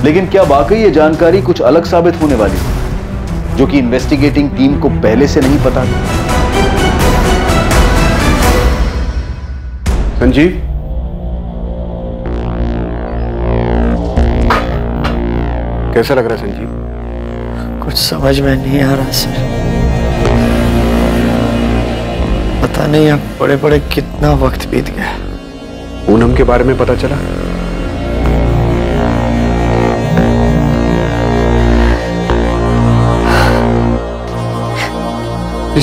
लेकिन क्या वाकई ये जानकारी कुछ अलग साबित होने वाली थी, जो कि इन्वेस्टिगेटिंग टीम को पहले से नहीं पता था?
संजीव, कैसा लग रहा है संजीव?
कुछ समझ में नहीं आ रहा सर। पता नहीं अब बड़े बड़े कितना वक्त बीत गया।
पूनम के बारे में पता चला?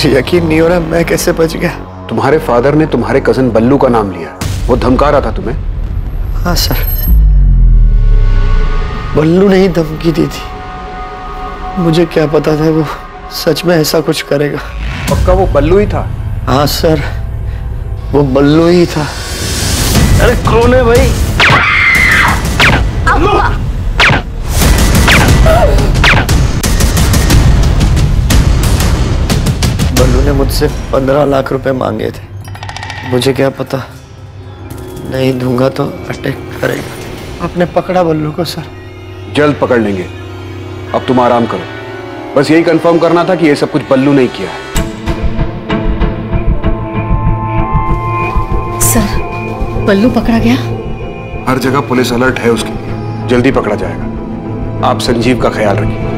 यकीन नहीं हो रहा मैं कैसे बच गया।
तुम्हारे फादर ने तुम्हारे कजन बल्लू का नाम लिया, वो धमका रहा था तुम्हें।
हाँ सर, बल्लू ने ही धमकी दी थी। मुझे क्या पता था वो सच में ऐसा कुछ करेगा।
पक्का वो बल्लू ही था?
हाँ सर, वो बल्लू ही था। अरे कौन है भाई? बल्लू ने मुझसे 15 लाख रुपए मांगे थे। मुझे क्या पता, नहीं दूंगा तो अटैक करेगा। आपने पकड़ा बल्लू को सर?
जल्द पकड़ लेंगे, अब तुम आराम करो। बस यही कंफर्म करना था कि ये सब कुछ बल्लू ने किया है।
सर, बल्लू पकड़ा गया?
हर जगह पुलिस अलर्ट है उसके लिए, जल्दी पकड़ा जाएगा। आप संजीव का ख्याल रखिए।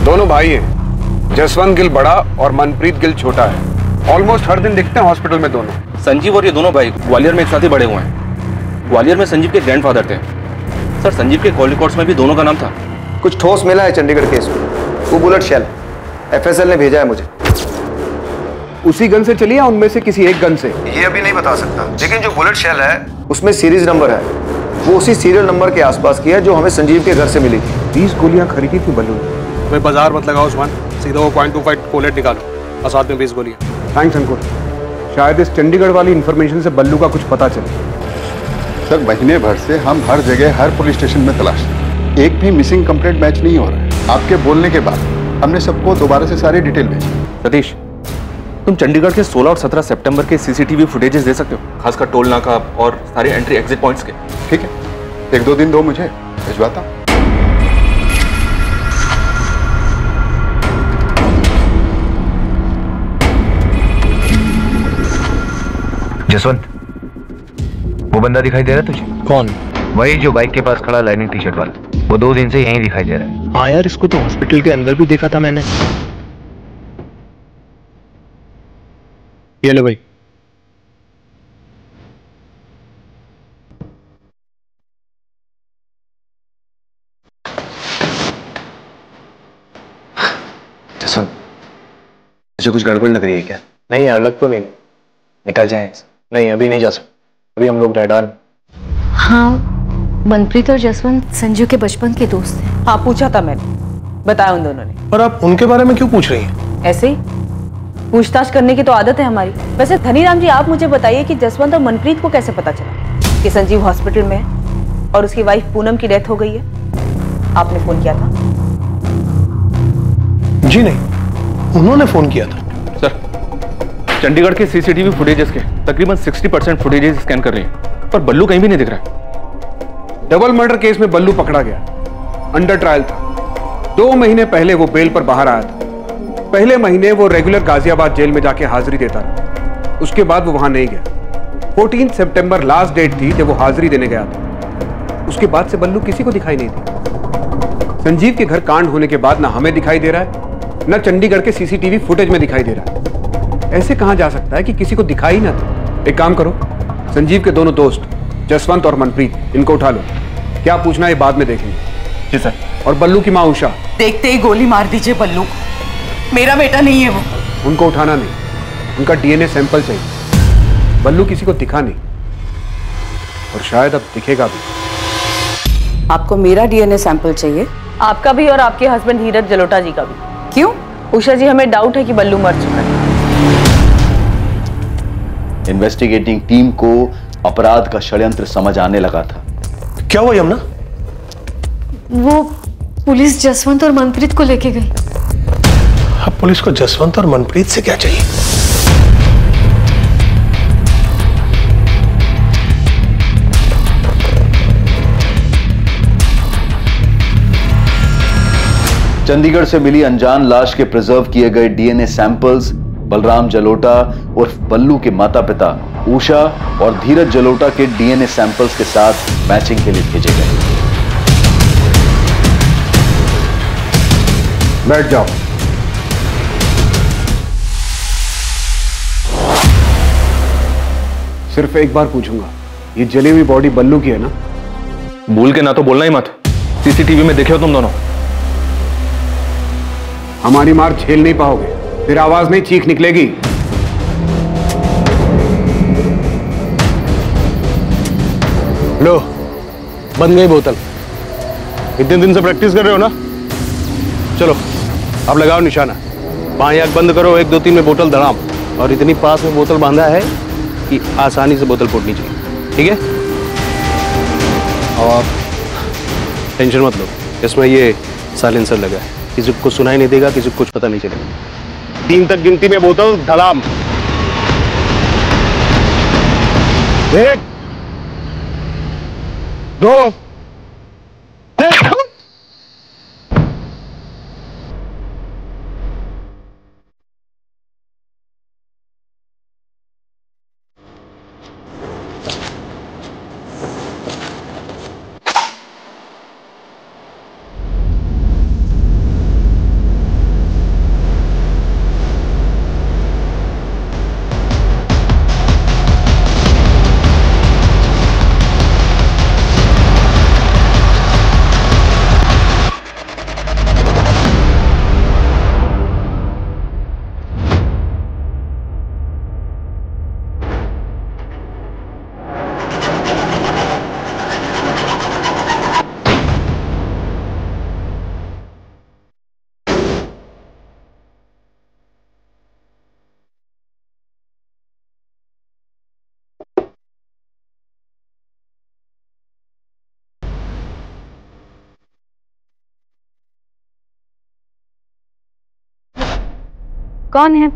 दोनों भाई हैं, जसवंत गिल बड़ा और मनप्रीत गिल छोटा है। ऑलमोस्ट हर दिन दिखते हैं हॉस्पिटल में दोनों।
संजीव और ये दोनों भाई ग्वालियर में एक साथ ही बड़े हुए हैं। ग्वालियर में संजीव के ग्रैंडफादर थे। सर, संजीव के कॉल रिकॉर्ड्स में भी दोनों का नाम था।
कुछ ठोस मिला है चंडीगढ़ केस में। वो बुलेट शेल एफएसएल ने भेजा है मुझे।
उसी गन से चली या उनमें से किसी एक गन से?
ये अभी नहीं बता सकता, लेकिन जो बुलेट शेल है उसमें सीरीज नंबर है। वो उसी सीरियल नंबर के आसपास की है जो हमें संजीव के घर से मिली थी।
20 गोलियां खरीदी थी बल्लू ने।
मैं बाजार मत लगाओ उस्मान, सीधा वो .25 कोलेट निकालो और साथ में 20 गोलियां।
थैंक्स अंकुर। शायद इस चंडीगढ़ वाली इंफॉर्मेशन से बल्लू का कुछ पता चले।
सर, महीने भर से हम हर जगह हर पुलिस स्टेशन में तलाश रहे हैं, एक भी मिसिंग कंप्लेंट मैच नहीं हो रहा है। आपके बोलने के बाद हमने सबको दोबारा से सारी डिटेल भेजी।
सतीश, तुम चंडीगढ़ के 16 और 17 सितंबर के सीसीटीवी फुटेजेस दे सकते हो, खासकर टोल नाका और सारे एंट्री एग्जिट पॉइंट्स के?
ठीक है, 1-2 दिन दो, मुझे भिजवाता हूं।
जसवंत, वो बंदा दिखाई दे रहा है तुझे?
कौन?
वही जो बाइक के पास खड़ा लाइनिंग टी शर्ट वाला। वो 2 दिन से यहीं दिखाई दे रहा है।
हाँ यार, इसको तो हॉस्पिटल के अंदर भी देखा था मैंने। ये लो भाई।
जसवंत, मुझे कुछ गड़बड़ लग रही है क्या?
नहीं यार, लग तो नहीं।
निकल जाए?
नहीं, अभी नहीं जा सकते, अभी हम लोग रडार।
हाँ, मनप्रीत और जसवंत संजू के बचपन के दोस्त हैं।
हाँ, पूछा था मैंने, बताया उन दोनों ने।
और आप उनके बारे में क्यों पूछ रही हैं?
ऐसे ही पूछताछ करने की तो आदत है हमारी। वैसे धनीराम जी, आप मुझे बताइए कि जसवंत और मनप्रीत को कैसे पता चला कि संजीव हॉस्पिटल में है और उसकी वाइफ पूनम की डेथ हो गई है? आपने फोन किया था?
जी नहीं, उन्होंने फोन किया था।
सर, चंडीगढ़ के सीसीटीवी फुटेजेस के तकरीबन 60% फुटेजेस स्कैन कर रही हैं, पर बल्लू कहीं भी नहीं दिख रहा है।
डबल मर्डर केस में बल्लू पकड़ा गया, अंडर ट्रायल था। 2 महीने पहले वो बेल पर बाहर आया था। पहले महीने वो रेगुलर गाजियाबाद जेल में जाके हाजिरी देता रहा, उसके बाद वो वहां नहीं गया। 14 सितंबर लास्ट डेट थी जब वो हाजिरी देने गया था। उसके बाद से बल्लू किसी को दिखाई नहीं दी। संजीव के घर कांड होने के बाद ना हमें दिखाई दे रहा है, ना चंडीगढ़ के सीसीटीवी फुटेज में दिखाई दे रहा है। ऐसे कहां जा सकता है कि किसी को दिखाई ना दे? एक काम करो, संजीव के दोनों दोस्त जसवंत और मनप्रीत, इनको उठा लो। क्या पूछना है बाद में देखेंगे।
जी सर।
और बल्लू की माँ उषा,
देखते ही गोली मार दीजिए बल्लू को, मेरा बेटा नहीं है वो।
उनको उठाना नहीं, उनका डीएनए सैंपल चाहिए। बल्लू किसी को दिखा नहीं और शायद अब दिखेगा भी।
आपको मेरा डीएनए सैंपल चाहिए?
आपका भी और आपके हस्बैंड धीरज जलोटा जी का भी।
क्यों?
उषा जी, हमें डाउट है कि बल्लू मर चुका है।
इन्वेस्टिगेटिंग टीम को अपराध का षड्यंत्र समझ आने लगा था।
क्या हुआ यमुना?
वो पुलिस जसवंत और मनप्रीत को लेके गई।
अब पुलिस को जसवंत और मनप्रीत से क्या चाहिए?
चंडीगढ़ से मिली अनजान लाश के प्रिजर्व किए गए डीएनए सैंपल्स बलराम जलोटा उर्फ बल्लू के माता पिता उषा और धीरज जलोटा के डीएनए सैंपल्स के साथ मैचिंग के लिए भेजे गए।
बैठ जाओ। सिर्फ एक बार पूछूंगा, ये जली हुई बॉडी बल्लू की है ना?
भूल के ना तो बोलना ही मत। सीसीटीवी में देखे हो तुम दोनों।
हमारी मार झेल नहीं पाओगे, फिर आवाज नहीं, चीख निकलेगी।
लो, बन गई बोतल। इतने दिन से प्रैक्टिस कर रहे हो ना? चलो अब लगाओ निशाना। बाएं आंख बंद करो, 1 2 3 में बोतल धड़ाम। और इतनी पास में बोतल बांधा है कि आसानी से बोतल फूटनी चाहिए, ठीक है? और टेंशन मत लो, इसमें ये साइलेंसर लगा है, किसी को सुनाई नहीं देगा, किसी को कुछ पता नहीं चलेगा। 3 तक गिनती में बोतल धड़ाम। 1 2 3।
कौन है?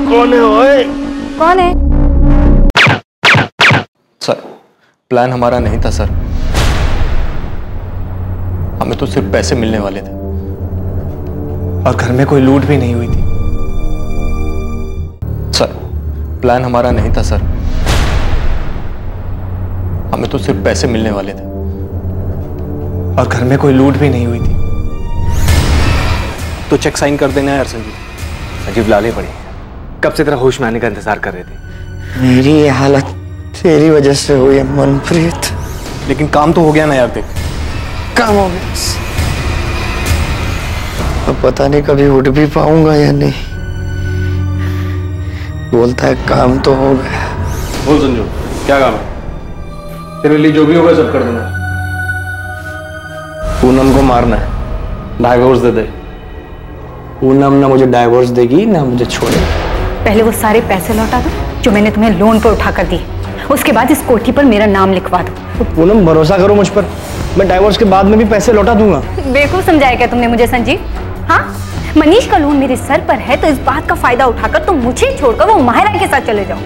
कौन है ओए?
कौन है?
सर, प्लान हमारा नहीं था सर। हमें तो सिर्फ पैसे मिलने वाले थे और घर में कोई लूट भी नहीं हुई थी। सर, प्लान हमारा नहीं था सर। हमें तो सिर्फ पैसे मिलने वाले थे और घर में कोई लूट भी नहीं हुई थी। तो चेक साइन कर देना यार संजीव।
संजीव लाले पड़े, कब से तेरा होश में आने का इंतजार कर रहे थे।
मेरी ये हालत तेरी वजह से हुई है मनप्रीत।
लेकिन काम तो हो गया ना यार। देख,
काम हो गया, अब पता नहीं कभी उठ भी पाऊंगा या नहीं। बोलता है काम तो हो गया।
बोल संजू, क्या काम है? तेरे लिए जो भी होगा सब कर दूंगा।
पूनम को मारना है, डाइवोर्स दे दे। पूनम ना मुझे डाइवोर्स देगी ना मुझे छोड़ेगी।
पहले वो सारे पैसे लौटा दो जो मैंने तुम्हें लोन पर उठा कर दिए, उसके बाद इस कोठी पर मेरा नाम लिखवा दो।
तो पूनम भरोसा करो मुझ पर, मैं डाइवोर्स के बाद में भी पैसे लौटा दूंगा।
बेवकूफ समझाया क्या तुमने मुझे संजीव? हाँ, मनीष का लोन मेरे सर पर है तो इस बात का फायदा उठाकर तुम मुझे छोड़कर वो माहिरा के साथ चले जाओ।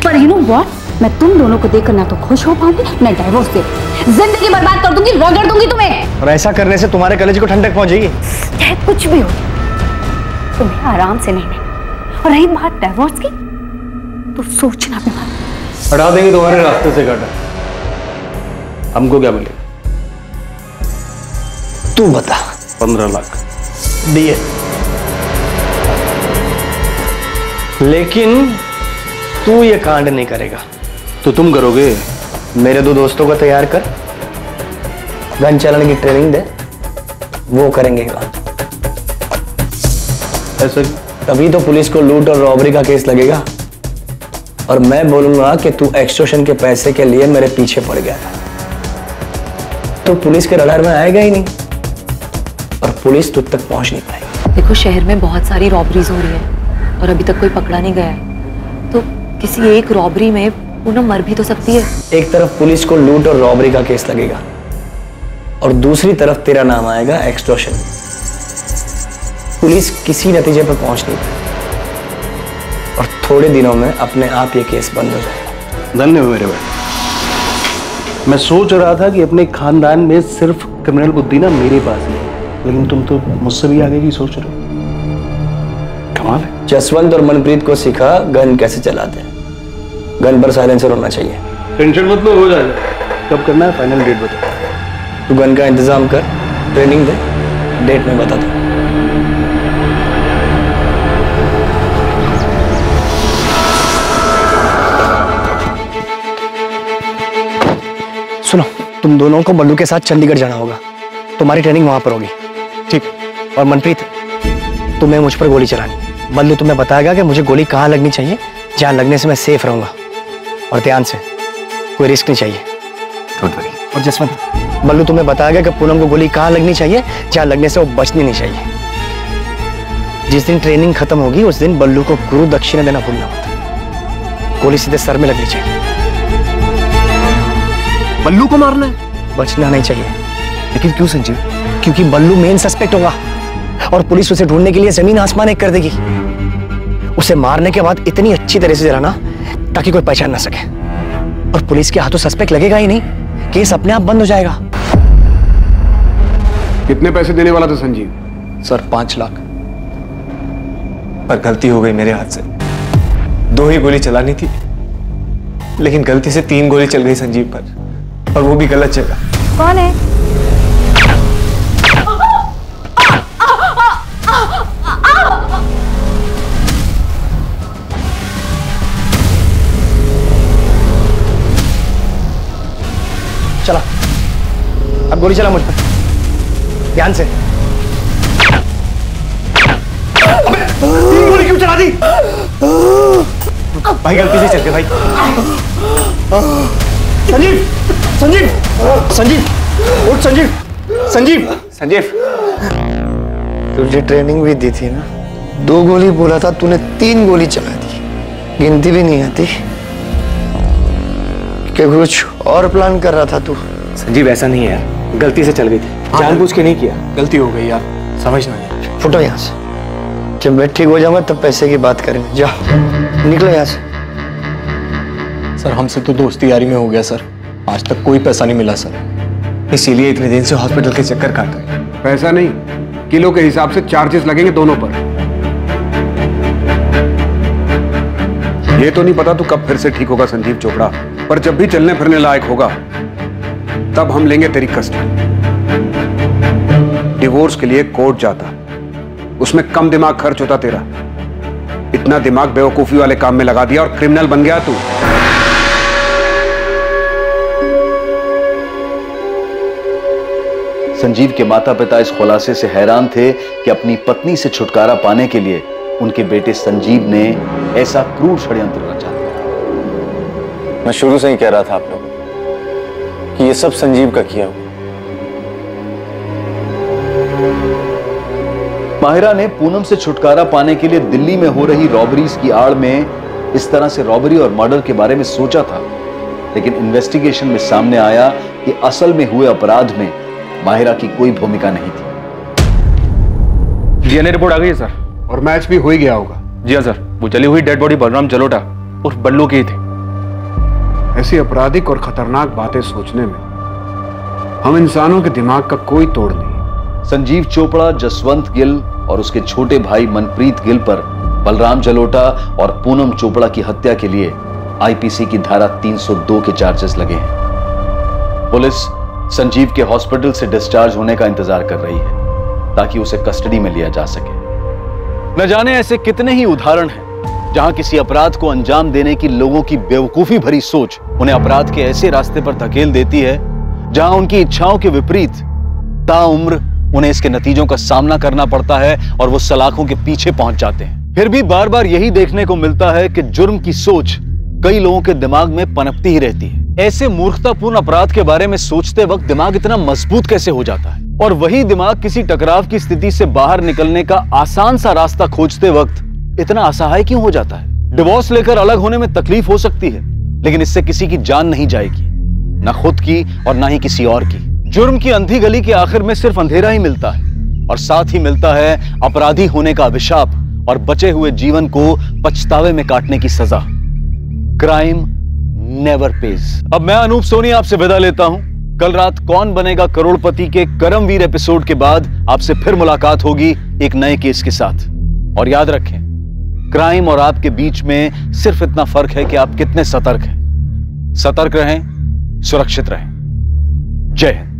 पर यू नो व्हाट, मैं तुम दोनों को देखकर ना तो खुश हो पाऊंगी ना डाइवोर्स दे, जिंदगी बर्बाद कर दूंगी, रगड़ दूंगी तुम्हें।
और ऐसा करने से तुम्हारे कलेजे को ठंडक पहुंचेगी।
चाहे कुछ भी हो, तुम्हें आराम से नहीं मिलेगा। और रही बात डाइवोर्स की, तो सोचना भी मत।
हटा देंगे तुम्हारे रास्ते से काटा। हमको क्या मिलेगा?
तू बता।
15 लाख
दिए, लेकिन तू ये कांड नहीं करेगा।
तो तुम करोगे?
मेरे दो दोस्तों को तैयार कर, गन चलाने की ट्रेनिंग दे, वो करेंगे काम।
ऐसा
तभी तो पुलिस को लूट और रॉबरी का केस लगेगा, और मैं बोलूंगा कि तू एक्सटॉर्शन के पैसे के लिए मेरे पीछे पड़ गया था, तो पुलिस के रडार में आएगा ही नहीं और पुलिस तुझ तक पहुंच नहीं पाएगी।
देखो, शहर में बहुत सारी रॉबरीज हो रही है और अभी तक कोई पकड़ा नहीं गया है, तो किसी एक रॉबरी में पूनम मर भी तो सकती है।
एक तरफ पुलिस को लूट और रॉबरी का केस लगेगा और दूसरी तरफ तेरा नाम आएगा एक्सटॉर्शन। पुलिस किसी नतीजे पर पहुंच नहीं पाएगी और थोड़े दिनों में अपने आप ये केस बंद हो जाएगा।
धन्यवाद मेरे भाई। मैं सोच रहा था कि अपने खानदान में सिर्फ क्रिमिनल बुद्धि ना मेरे पास ही है, लेकिन तुम तो मुझसे भी आगे की सोच रहे हो। कमाल है।
जसवंत और मनप्रीत को सिखा गन कैसे चलाते हैं। गन पर साइलेंसर होना चाहिए।
टेंशन मत लो, हो जाएगा। कब करना है फाइनल डेट बता।
तू गन का इंतजाम कर, ट्रेनिंग दे, डेट में बता दो। सुनो, तुम दोनों को बल्लू के साथ चंडीगढ़ जाना होगा। तुम्हारी ट्रेनिंग वहां पर होगी, ठीक? और मनप्रीत, तुम्हें मुझ पर गोली चलानी। बल्लू तुम्हें बताएगा कि मुझे गोली कहाँ लगनी चाहिए, जहाँ लगने से मैं सेफ रहूंगा। और ध्यान से, कोई रिस्क नहीं चाहिए। और जसवंत, बल्लू तुम्हें बताएगा कि पूनम को गोली कहाँ लगनी चाहिए, जहाँ लगने से वो बचनी नहीं चाहिए। जिस दिन ट्रेनिंग खत्म होगी उस दिन बल्लू को गुरु दक्षिणा देना भूलना मत। गोली सीधे सर में लगनी चाहिए।
बल्लू को मारना है?
बचना नहीं चाहिए।
लेकिन क्यों संजीव?
क्योंकि बल्लू मेन सस्पेक्ट होगा और पुलिस उसे ढूंढने के लिए जमीन आसमान एक कर देगी। उसे मारने के बाद इतनी अच्छी तरह से जलाना ताकि कोई पहचान ना सके, और पुलिस के हाथों सस्पेक्ट लगेगा ही नहीं, केस अपने आप बंद हो जाएगा।
कितने पैसे देने वाला था संजीव?
सर 5 लाख। पर गलती हो गई मेरे हाथ से। 2 ही गोली चलानी थी, लेकिन गलती से 3 गोली चल गई संजीव पर, और वो भी गलत जगह।
कौन है?
चला, अब गोली चला मुझ पर, ध्यान से।
3 गोली क्यों चला दी?
भाई गलती से चल गए भाई। संजीव, संजीव, संजीव, उठ संजीव, संजीव, संजीव। तुझे ट्रेनिंग भी दी थी ना, 2 गोली बोला था, तूने 3 गोली चला दी। गिनती भी नहीं आती कि कुछ और प्लान कर रहा था तू?
संजीव ऐसा नहीं है यार, गलती से चल गई थी, जानबूझ के नहीं किया। गलती हो गई यार, समझना है।
फुटो यहाँ से। जब मैं ठीक हो जाऊंगा तब पैसे की बात करेंगे। जाओ, निकलो यहाँ से।
सर हमसे तो दोस्ती यारी में हो गया सर, आज तक कोई पैसा नहीं मिला सर, इसीलिए इतने दिन से हॉस्पिटल के चक्कर काट रहे हैं।
पैसा नहीं, किलो के हिसाब से चार्जेस लगेंगे दोनों पर। ये तो नहीं पता तू कब फिर से ठीक होगा संजीव चोपड़ा, पर जब भी चलने फिरने लायक होगा तब हम लेंगे तेरी कस्टडी। डिवोर्स के लिए कोर्ट जाता, उसमें कम दिमाग खर्च होता तेरा। इतना दिमाग बेवकूफी वाले काम में लगा दिया और क्रिमिनल बन गया तू।
संजीव के माता पिता इस खुलासे से हैरान थे कि अपनी पत्नी से छुटकारा पाने के लिए उनके बेटे संजीव ने ऐसा क्रूर षड्यंत्र रचा।
मैं शुरू से ही कह रहा था आप लोगों को कि ये सब संजीव का किया हुआ।
माहिरा ने पूनम से छुटकारा पाने के लिए दिल्ली में हो रही रॉबरीज की आड़ में इस तरह से रॉबरी और मर्डर के बारे में सोचा था, लेकिन इन्वेस्टिगेशन में सामने आया कि असल में हुए अपराध में माहिरा की कोई भूमिका नहीं थी।
डीएनए रिपोर्ट आ गई है सर,
और मैच भी हो ही गया होगा।
जी हाँ सर, वो जली हुई डेड बॉडी बलराम जलोटा उर्फ बल्लू की थी।
ऐसी आपराधिक और खतरनाक बातें सोचने में हम इंसानों के दिमाग का कोई तोड़ नहीं।
संजीव चोपड़ा, जसवंत गिल और उसके छोटे भाई मनप्रीत गिल पर बलराम जलोटा और पूनम चोपड़ा की हत्या के लिए आईपीसी की धारा 302 के चार्जेस लगे हैं। पुलिस संजीव के हॉस्पिटल से डिस्चार्ज होने का इंतजार कर रही है ताकि उसे कस्टडी में लिया जा सके। न जाने ऐसे कितने ही उदाहरण हैं जहां किसी अपराध को अंजाम देने की लोगों की बेवकूफी भरी सोच उन्हें अपराध के ऐसे रास्ते पर धकेल देती है जहां उनकी इच्छाओं के विपरीत ताउम्र उन्हें इसके नतीजों का सामना करना पड़ता है और वो सलाखों के पीछे पहुंच जाते हैं। फिर भी बार बार यही देखने को मिलता है कि जुर्म की सोच कई लोगों के दिमाग में पनपती ही रहती है। ऐसे मूर्खतापूर्ण अपराध के बारे में सोचते वक्त दिमाग इतना मजबूत कैसे हो जाता है, और वही दिमाग किसी टकराव की स्थिति से बाहर निकलने का आसान सा रास्ता खोजते वक्त इतना असहाय क्यों हो जाता है। डिवोर्स लेकर अलग होने में तकलीफ हो सकती है, लेकिन इससे किसी की जान नहीं जाएगी, ना खुद की और ना ही किसी और की। जुर्म की अंधी गली के आखिर में सिर्फ अंधेरा ही मिलता है, और साथ ही मिलता है अपराधी होने का अभिशाप और बचे हुए जीवन को पछतावे में काटने की सजा। Crime never page. अब मैं अनूप सोनी आपसे विदा लेता हूं। कल रात कौन बनेगा करोड़पति के करमवीर एपिसोड के बाद आपसे फिर मुलाकात होगी एक नए केस के साथ। और याद रखें, क्राइम और आपके बीच में सिर्फ इतना फर्क है कि आप कितने सतर्क हैं। सतर्क रहें, सुरक्षित रहें। जय हिंद।